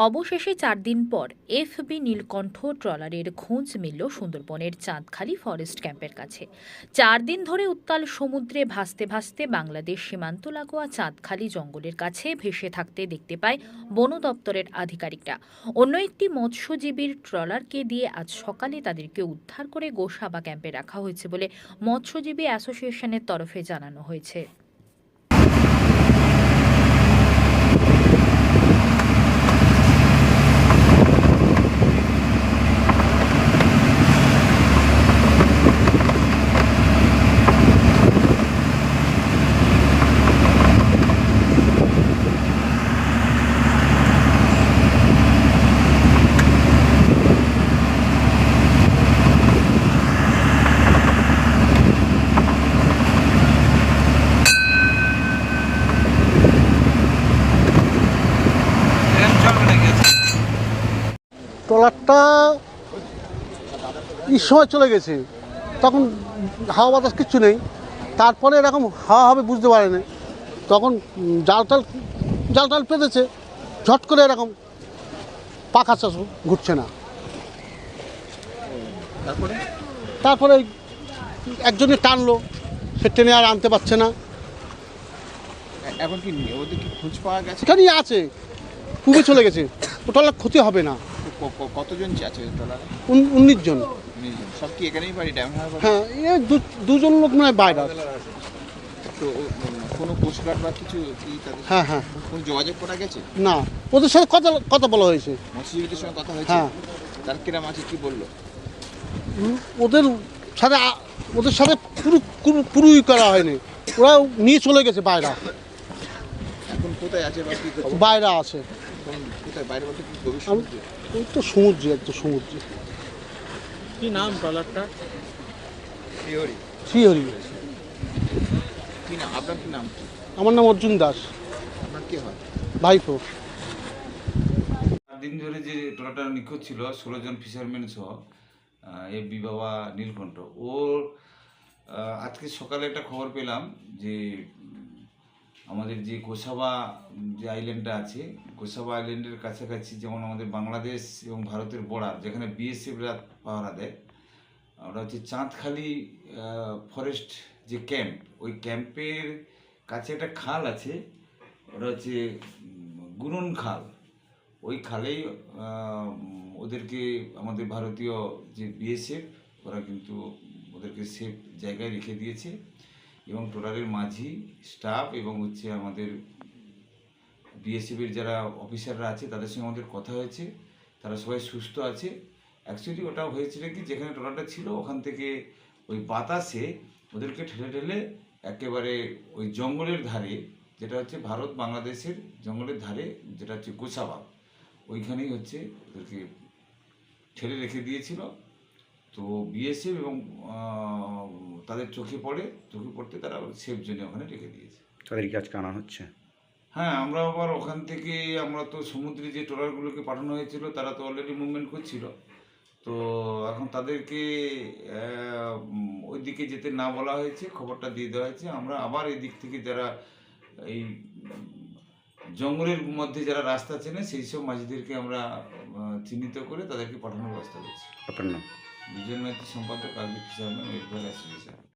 অবশেষে ৪ দিন পর এফবি নীলকণ্ঠ ট্রলারের খোঁজ মিলল সুন্দরবনের চাঁদখালি ফরেস্ট ক্যাম্পের কাছে। ৪ দিন ধরে উত্তাল সমুদ্রে ভাসতে ভাসতে বাংলাদেশ সীমান্ত লাগোয়া চাঁদখালি জঙ্গলের কাছে ভেসে থাকতে দেখতে পায় বন দপ্তরের আধিকারিকরা। অন্য একটি মৎস্যজীবীর ট্রলারকে দিয়ে আজ সকালে তাদেরকে উদ্ধার করে গোসাবা ক্যাম্পে রাখা হয়েছে বলে মৎস্যজীবী অ্যাসোসিয়েশনের তরফে জানানো হয়েছে। ট্রলারটা সময় চলে গেছে, তখন হাওয়া বাতাস কিচ্ছু নেই। তারপরে এরকম হাওয়া হবে বুঝতে পারেনি, তখন জাল টাল পেতেছে, ঝট করে এরকম পাখা ঘুরছে না। তারপরে একজনে টানলো, সে টেনে আর আনতে পারছে না। এখন কি ওদের কি খোঁজ পাওয়া গেছে? এখানেই আছে, পুবে চলে গেছে। ও ট্রলার ক্ষতি হবে না। কতজন আছে ট্রলারে? 19 জন। সব কি এখানেই বাড়ি ড্যাম হারবার? হ্যাঁ, দুজন লোক নয় বাইরে। তো কোনো কোস্টগার্ড বা কিছু কি তাদের? হ্যাঁ হ্যাঁ, কোনো যোগাযোগ করা গেছে? না, ওদের সাথে কথা বলা হয়েছে। মৎস্যজীবীদের সঙ্গে কথা হয়েছে? হ্যাঁ। তার কিরাম আছে কি বললো? ওদের সাথে পুরোই করা হয়নি, ওরা নিয়ে চলে গেছে বাইরে। এখন কোথায় আছে বা কি করছে? বাইরে আছে। কোথায় বাইরে বলতে কি গভীর সমুদ্রে? ওই তো সমুদ্রে, একদম সমুদ্রে। কি নাম ট্রলারটা? শ্রীহরি। কি নাম আপনার? কি নাম? আমার নাম অর্জুন দাস। আপনার কি হয়? ভাইপো। দিন ধরে যে ট্রলারটা নিখোঁজ ছিল 16 জন ফিশারম্যান সহ এফবি বাবা নীলকণ্ঠ, ওর আজকে সকালে একটা খবর পেলাম যে আমাদের যে গোসাবা যে আইল্যান্ডটা আছে, গোসাবা আইল্যান্ডের কাছাকাছি, যেমন আমাদের বাংলাদেশ এবং ভারতের বর্ডার, যেখানে বিএসএফরা পাহারা দেয়, ওটা হচ্ছে চাঁদখালি ফরেস্ট যে ক্যাম্প, ওই ক্যাম্পের কাছে একটা খাল আছে, ওটা হচ্ছে গুরুন খাল। ওই খালেই ওদেরকে আমাদের ভারতীয় যে বিএসএফ, ওরা কিন্তু ওদেরকে সেফ জায়গায় রেখে দিয়েছে, এবং ট্রলারের মাঝি স্টাফ এবং হচ্ছে আমাদের বিএসএফের যারা অফিসাররা আছে তাদের সঙ্গে আমাদের কথা হয়েছে, তারা সবাই সুস্থ আছে। অ্যাকচুয়ালি ওটা হয়েছিল কি, যেখানে ট্রলারটা ছিল ওখান থেকে ওই বাতাসে ওদেরকে ঠেলে ঠেলে একেবারে ওই জঙ্গলের ধারে, যেটা হচ্ছে ভারত বাংলাদেশের জঙ্গলের ধারে, যেটা হচ্ছে গোসাবা, ওইখানেই হচ্ছে ওদেরকে ঠেলে রেখে দিয়েছিল। তো বিএসএফ এবং তাদের চোখে পড়তে তারা সেফ জোনে ওখানে রেখে দিয়েছে। তাদেরকে আজকে আনা হচ্ছে? হ্যাঁ, আমরা আবার ওখান থেকে, আমরা তো সমুদ্রে যে ট্রলারগুলোকে পাঠানো হয়েছিল তারা তো অলরেডি মুভমেন্ট করছিল, তো এখন তাদেরকে ওই দিকে যেতে না বলা হয়েছে, খবরটা দিয়ে দেওয়া হয়েছে। আমরা আবার এই দিক থেকে যারা এই জঙ্গলের মধ্যে যারা রাস্তা চেনে সেই সব মাঝিদেরকে আমরা চিহ্নিত করে তাদেরকে পাঠানোর ব্যবস্থা করছি। আপনার নাম? বিজন মাইতি, সম্পাদক, আর্মি ফিশারম্যান ওয়েলফেয়ার অ্যাসোসিয়েশন।